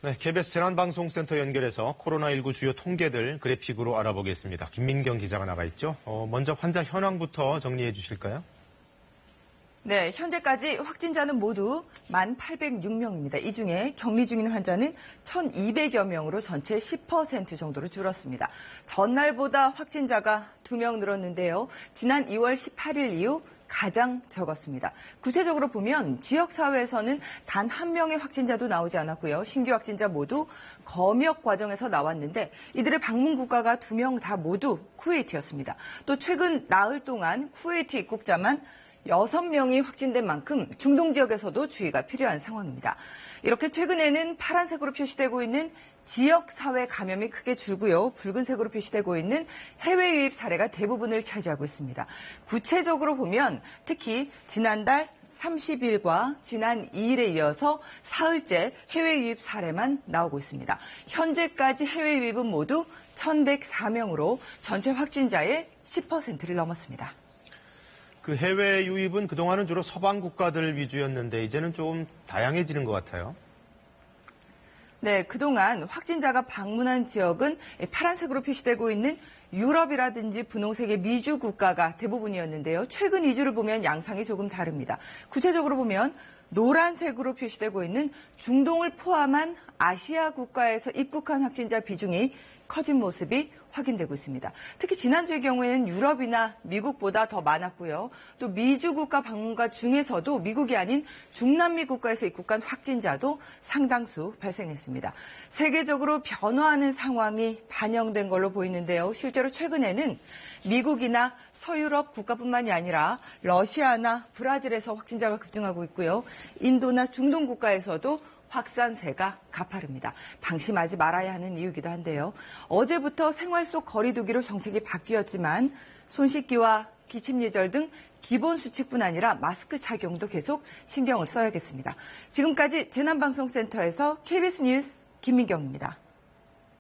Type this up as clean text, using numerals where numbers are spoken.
네, KBS 재난방송센터 연결해서 코로나19 주요 통계들 그래픽으로 알아보겠습니다. 김민경 기자가 나가 있죠. 먼저 환자 현황부터 정리해 주실까요? 네, 현재까지 확진자는 모두 1,806명입니다. 이 중에 격리 중인 환자는 1,200여 명으로 전체 10% 정도로 줄었습니다. 전날보다 확진자가 2명 늘었는데요. 지난 2월 18일 이후 가장 적었습니다. 구체적으로 보면 지역사회에서는 단 한 명의 확진자도 나오지 않았고요. 신규 확진자 모두 검역 과정에서 나왔는데 이들의 방문 국가가 2명 다 모두 쿠웨이트였습니다. 또 최근 나흘 동안 쿠웨이트 입국자만 6명이 확진된 만큼 중동 지역에서도 주의가 필요한 상황입니다. 이렇게 최근에는 파란색으로 표시되고 있는 지역사회 감염이 크게 줄고요. 붉은색으로 표시되고 있는 해외 유입 사례가 대부분을 차지하고 있습니다. 구체적으로 보면 특히 지난달 30일과 지난 2일에 이어서 사흘째 해외 유입 사례만 나오고 있습니다. 현재까지 해외 유입은 모두 1,104명으로 전체 확진자의 10%를 넘었습니다. 그 해외 유입은 그동안은 주로 서방 국가들 위주였는데 이제는 좀 다양해지는 것 같아요. 네, 그동안 확진자가 방문한 지역은 파란색으로 표시되고 있는 유럽이라든지 분홍색의 미주 국가가 대부분이었는데요. 최근 2주를 보면 양상이 조금 다릅니다. 구체적으로 보면 노란색으로 표시되고 있는 중동을 포함한 아시아 국가에서 입국한 확진자 비중이 커진 모습이 확인되고 있습니다. 특히 지난주의 경우에는 유럽이나 미국보다 더 많았고요. 또 미주 국가 방문가 중에서도 미국이 아닌 중남미 국가에서 입국한 확진자도 상당수 발생했습니다. 세계적으로 변화하는 상황이 반영된 걸로 보이는데요. 실제로 최근에는 미국이나 서유럽 국가뿐만이 아니라 러시아나 브라질에서 확진자가 급증하고 있고요. 인도나 중동 국가에서도 확산세가 가파릅니다. 방심하지 말아야 하는 이유이기도 한데요. 어제부터 생활 속 거리 두기로 정책이 바뀌었지만 손 씻기와 기침 예절 등 기본 수칙뿐 아니라 마스크 착용도 계속 신경을 써야겠습니다. 지금까지 재난방송센터에서 KBS 뉴스 김민경입니다.